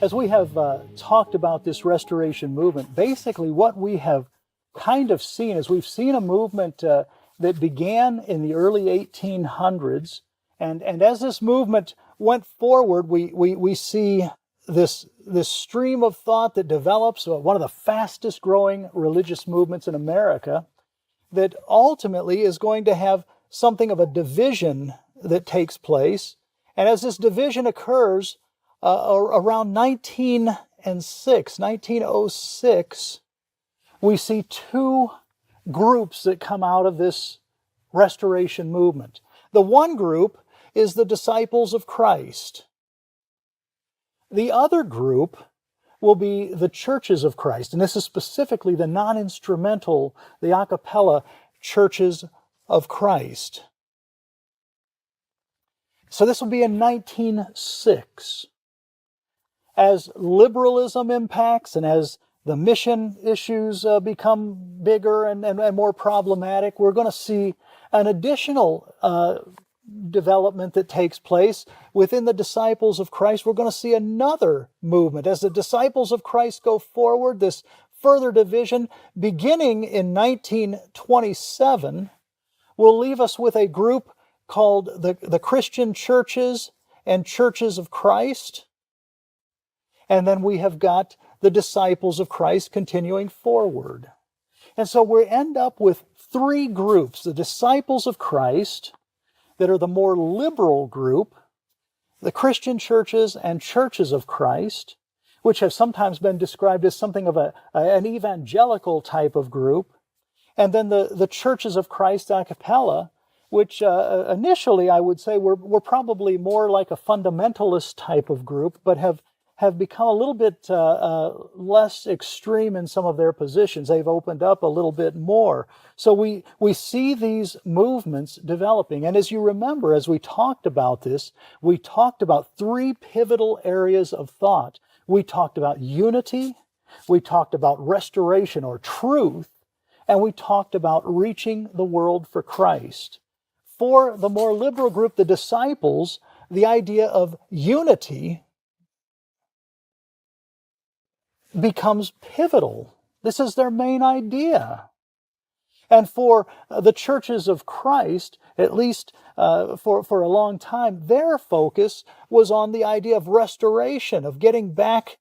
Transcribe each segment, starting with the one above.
As we have talked about this restoration movement, basically what we have kind of seen is we've seen a movement that began in the early 1800s, and as this movement went forward, we see this stream of thought that develops, one of the fastest growing religious movements in America, that ultimately is going to have something of a division that takes place. And as this division occurs, around 1906, we see two groups that come out of this restoration movement. The one group is the disciples of Christ. The other group will be the churches of Christ, and this is specifically the non-instrumental, the a cappella churches of Christ. So this will be in 1906. As liberalism impacts and as the mission issues become bigger and more problematic, we're going to see an additional development that takes place within the disciples of Christ. We're going to see another movement. As the disciples of Christ go forward, this further division, beginning in 1927, will leave us with a group called the Christian churches and churches of Christ. And then we have got the disciples of Christ continuing forward. And so we end up with three groups: the disciples of Christ, that are the more liberal group, the Christian churches and churches of Christ, which have sometimes been described as something of an evangelical type of group, and then the churches of Christ a cappella, which initially I would say were probably more like a fundamentalist type of group, but have become a little bit less extreme in some of their positions. They've opened up a little bit more. So we see these movements developing. And as you remember, as we talked about this, we talked about three pivotal areas of thought. We talked about unity, we talked about restoration or truth, and we talked about reaching the world for Christ. For the more liberal group, the disciples, the idea of unity becomes pivotal. This is their main idea. And for the churches of Christ, at least for a long time, their focus was on the idea of restoration, of getting back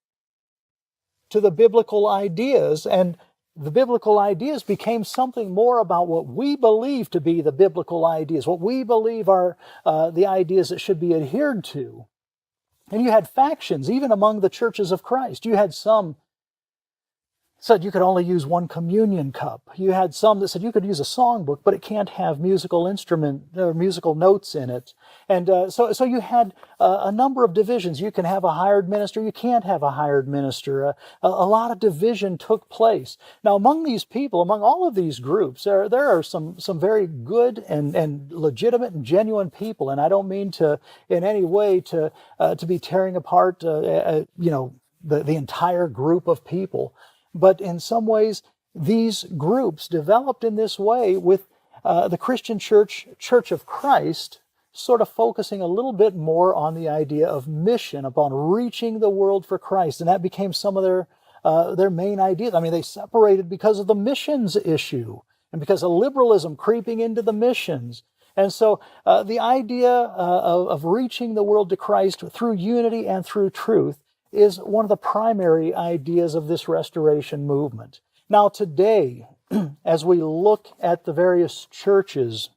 to the biblical ideas. And the biblical ideas became something more about what we believe to be the biblical ideas, what we believe are the ideas that should be adhered to. And you had factions, even among the churches of Christ. You had some said you could only use one communion cup. You had some that said you could use a songbook, but it can't have musical instrument or musical notes in it. And so you had a number of divisions. You can have a hired minister, you can't have a hired minister. A lot of division took place. Now, among these people, among all of these groups, there are some very good and legitimate and genuine people. And I don't mean to in any way to be tearing apart the entire group of people. But in some ways, these groups developed in this way with the Christian Church of Christ sort of focusing a little bit more on the idea of mission, upon reaching the world for Christ. And that became some of their main ideas. I mean, they separated because of the missions issue and because of liberalism creeping into the missions. And so the idea of reaching the world to Christ through unity and through truth is one of the primary ideas of this restoration movement. Now today, as we look at the various churches,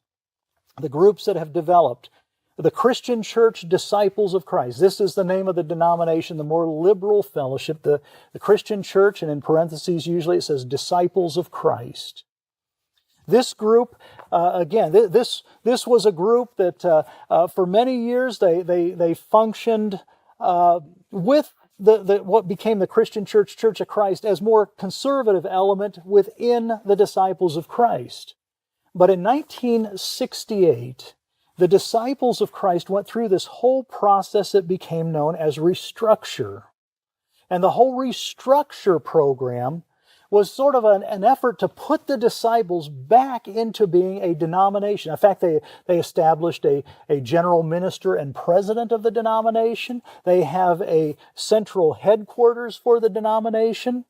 the groups that have developed, the Christian Church Disciples of Christ, this is the name of the denomination, the more liberal fellowship, the Christian Church, and in parentheses usually it says Disciples of Christ. This group, again, this was a group that for many years they functioned with what became the Christian Church of Christ as more conservative element within the Disciples of Christ. But in 1968, the Disciples of Christ went through this whole process that became known as restructure. And the whole restructure program was sort of an effort to put the disciples back into being a denomination. In fact, they established a general minister and president of the denomination. They have a central headquarters for the denomination.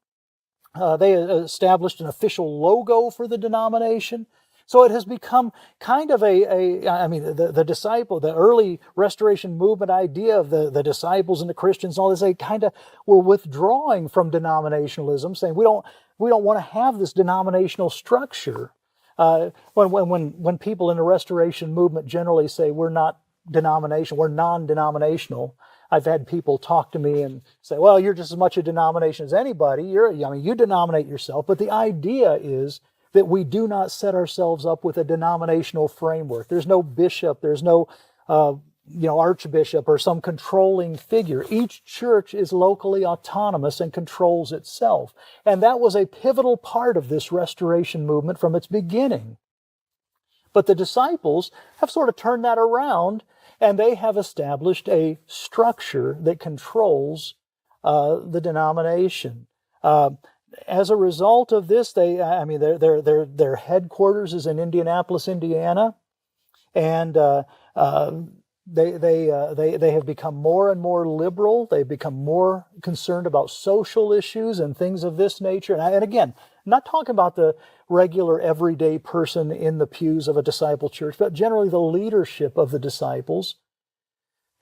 They established an official logo for the denomination. So it has become kind of the early Restoration Movement idea of the disciples and the Christians and all this, they kind of were withdrawing from denominationalism, saying we don't want to have this denominational structure. When people in the Restoration Movement generally say we're not denomination, we're non-denominational, I've had people talk to me and say, well, you're just as much a denomination as anybody. You denominate yourself. But the idea is that we do not set ourselves up with a denominational framework. There's no bishop, there's no archbishop or some controlling figure. Each church is locally autonomous and controls itself. And that was a pivotal part of this Restoration Movement from its beginning. But the disciples have sort of turned that around, and they have established a structure that controls the denomination. As a result of this, their headquarters is in Indianapolis, Indiana, and they have become more and more liberal. They've become more concerned about social issues and things of this nature. And again, I'm not talking about the regular everyday person in the pews of a disciple church, but generally the leadership of the disciples.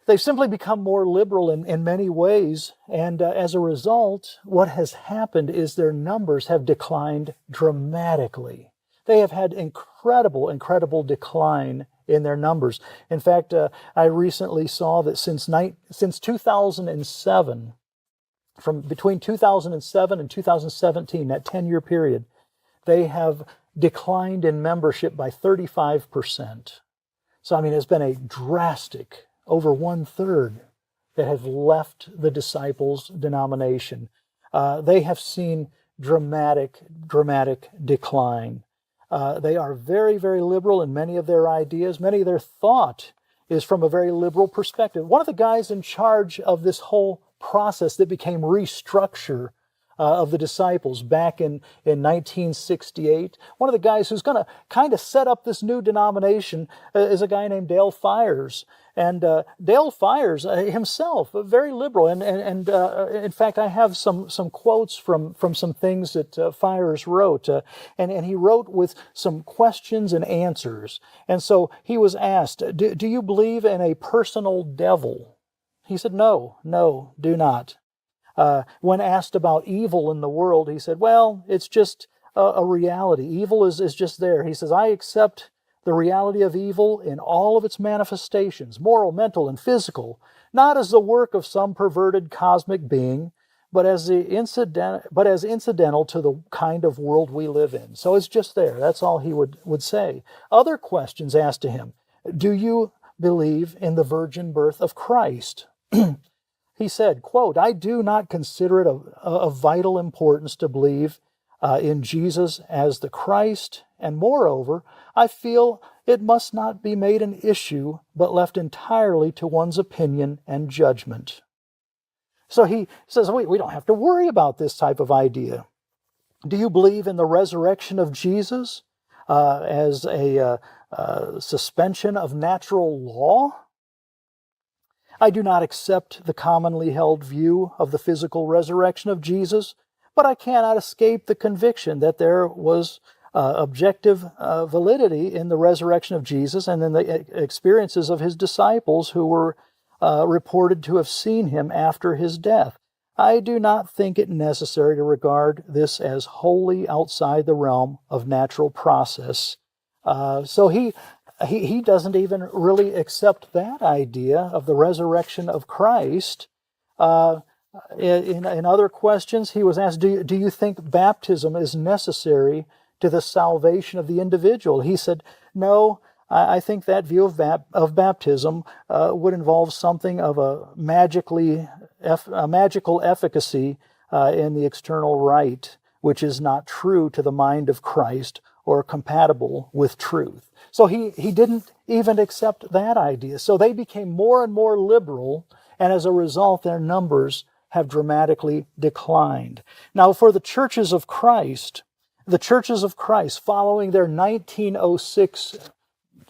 They've simply become more liberal in many ways, and as a result, what has happened is their numbers have declined dramatically. They have had incredible decline in their numbers. In fact, I recently saw that since 2007, from between 2007 and 2017, that 10-year period, they have declined in membership by 35%. So, it's been a drastic, over 1/3 that have left the disciples' denomination. They have seen dramatic decline. They are very liberal in many of their ideas. Many of their thought is from a very liberal perspective. One of the guys in charge of this whole process that became restructure of the disciples back in 1968. One of the guys who's going to kind of set up this new denomination is a guy named Dale Fires. And Dale Fires himself, very liberal. And in fact, I have some quotes from some things that Fires wrote. And he wrote with some questions and answers. And so he was asked, do you believe in a personal devil? He said, no, do not. When asked about evil in the world, he said, well, it's just a reality. Evil is just there. He says, I accept the reality of evil in all of its manifestations, moral, mental, and physical, not as the work of some perverted cosmic being, but as incidental to the kind of world we live in. So it's just there. That's all he would say. Other questions asked to him, do you believe in the virgin birth of Christ? He said, quote, I do not consider it of vital importance to believe in Jesus as the Christ, and moreover, I feel it must not be made an issue, but left entirely to one's opinion and judgment. So he says, we don't have to worry about this type of idea. Do you believe in the resurrection of Jesus as a suspension of natural law? I do not accept the commonly held view of the physical resurrection of Jesus, but I cannot escape the conviction that there was objective validity in the resurrection of Jesus and in the experiences of his disciples who were reported to have seen him after his death. I do not think it necessary to regard this as wholly outside the realm of natural process. So he doesn't even really accept that idea of the resurrection of Christ. In other questions, he was asked, do you think baptism is necessary to the salvation of the individual? He said, no, I think that view of baptism would involve something of a magical efficacy in the external rite, which is not true to the mind of Christ or compatible with truth. So he didn't even accept that idea. So they became more and more liberal, and as a result, their numbers have dramatically declined. Now, for the churches of Christ, following their 1906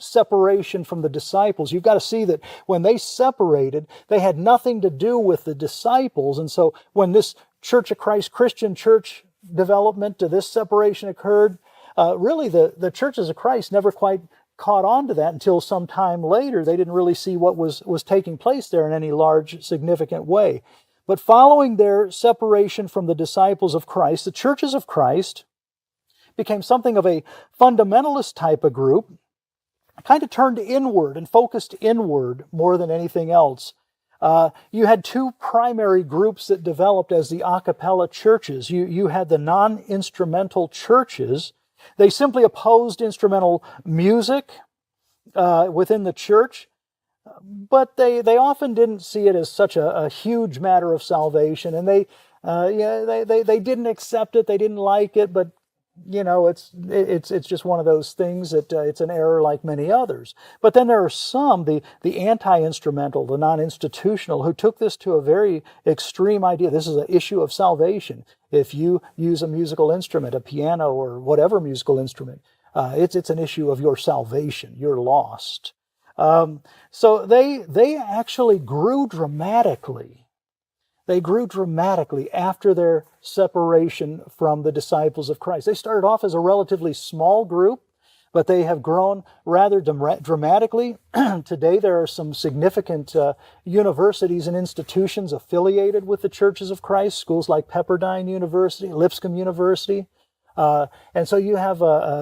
separation from the disciples, you've got to see that when they separated, they had nothing to do with the disciples. And so when this Church of Christ, Christian church development, this separation occurred, really the churches of Christ never quite caught on to that until some time later. They didn't really see what was taking place there in any large, significant way. But following their separation from the disciples of Christ, the churches of Christ became something of a fundamentalist type of group, kind of turned inward and focused inward more than anything else. You had two primary groups that developed as the a cappella churches. You had the non-instrumental churches. They simply opposed instrumental music within the church, but they often didn't see it as such a huge matter of salvation, and they didn't accept it. They didn't like it, but it's just one of those things that it's an error like many others. But then there are some, the anti-instrumental, the non-institutional, who took this to a very extreme idea. This is an issue of salvation. If you use a musical instrument, a piano or whatever musical instrument, it's an issue of your salvation. You're lost. So they actually grew dramatically. They grew dramatically after their separation from the disciples of Christ. They started off as a relatively small group, but they have grown rather dramatically. Today there are some significant universities and institutions affiliated with the Churches of Christ, schools like Pepperdine University, Lipscomb University. And so you have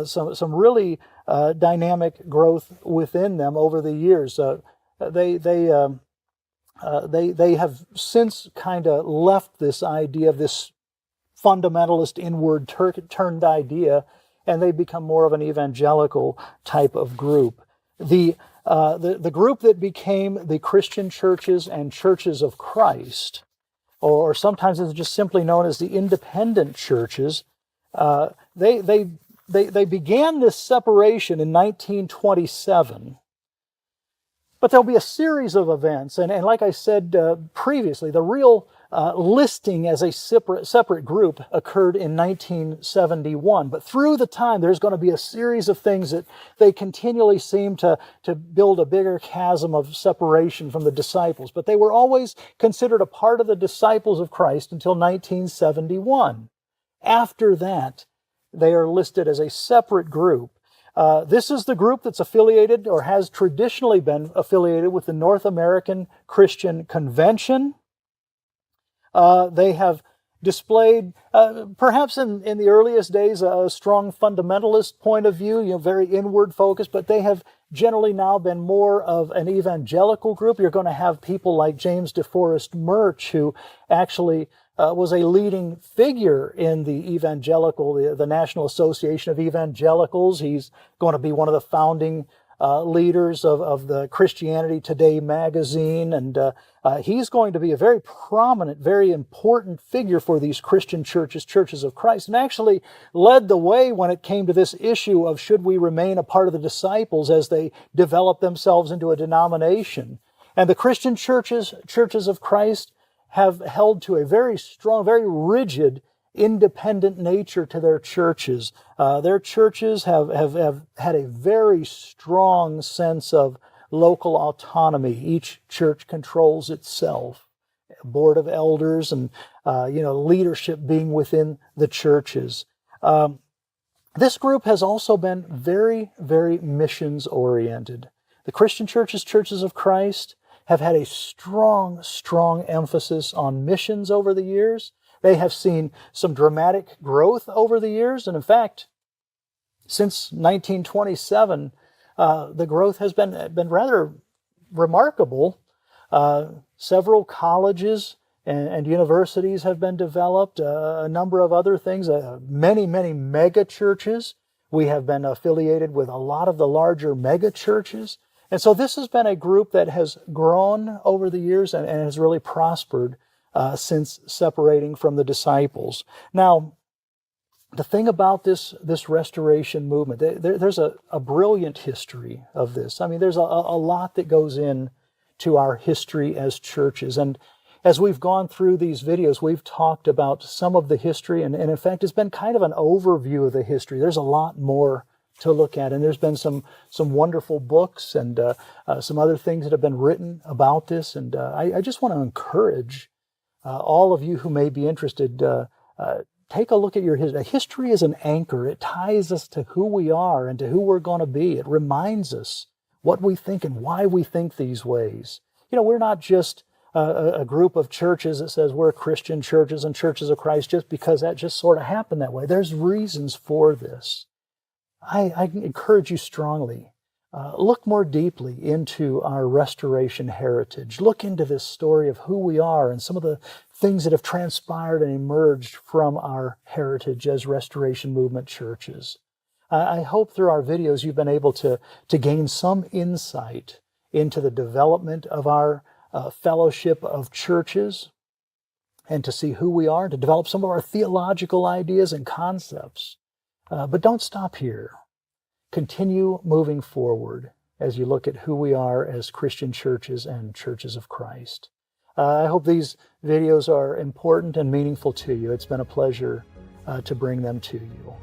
some really dynamic growth within them over the years. They have since kind of left this idea of this fundamentalist inward turned idea, and they become more of an evangelical type of group. The group that became the Christian churches and churches of Christ, or sometimes it's just simply known as the independent churches, they began this separation in 1927. But there'll be a series of events, and like I said previously, the real listing as a separate group occurred in 1971. But through the time, there's going to be a series of things that they continually seem to build a bigger chasm of separation from the disciples. But they were always considered a part of the disciples of Christ until 1971. After that, they are listed as a separate group. This is the group that's affiliated or has traditionally been affiliated with the North American Christian Convention. They have displayed, perhaps in the earliest days, a strong fundamentalist point of view, very inward focused, but they have generally now been more of an evangelical group. You're going to have people like James DeForest Murch, who actually was a leading figure in the evangelical, the National Association of Evangelicals. He's going to be one of the founding leaders of the Christianity Today magazine, and he's going to be a very prominent, very important figure for these Christian churches of Christ, and actually led the way when it came to this issue of should we remain a part of the disciples as they develop themselves into a denomination. And the Christian churches of Christ have held to a very strong, very rigid, independent nature to their churches. Their churches have had a very strong sense of local autonomy. Each church controls itself. A board of elders and leadership being within the churches. This group has also been very, very missions oriented. The Christian churches of Christ, have had a strong, strong emphasis on missions over the years. They have seen some dramatic growth over the years. And in fact, since 1927, the growth has been rather remarkable. Several colleges and universities have been developed, a number of other things, many, many mega churches. We have been affiliated with a lot of the larger mega churches. And so this has been a group that has grown over the years and has really prospered since separating from the disciples. Now, the thing about this restoration movement, there's a brilliant history of this. I mean, there's a lot that goes in to our history as churches. And As we've gone through these videos, we've talked about some of the history, and in fact, it's been kind of an overview of the history. There's a lot more to look at, and there's been some wonderful books and some other things that have been written about this, and I just want to encourage all of you who may be interested, take a look at your history. History is an anchor. It ties us to who we are and to who we're going to be. It reminds us what we think and why we think these ways. You know, we're not just a group of churches that says we're Christian churches and churches of Christ just because that just sort of happened that way. There's reasons for this. I encourage you strongly, look more deeply into our restoration heritage. Look into this story of who we are and some of the things that have transpired and emerged from our heritage as Restoration Movement churches. I hope through our videos you've been able to gain some insight into the development of our fellowship of churches and to see who we are, to develop some of our theological ideas and concepts. But don't stop here. Continue moving forward as you look at who we are as Christian churches and churches of Christ. I hope these videos are important and meaningful to you. It's been a pleasure to bring them to you.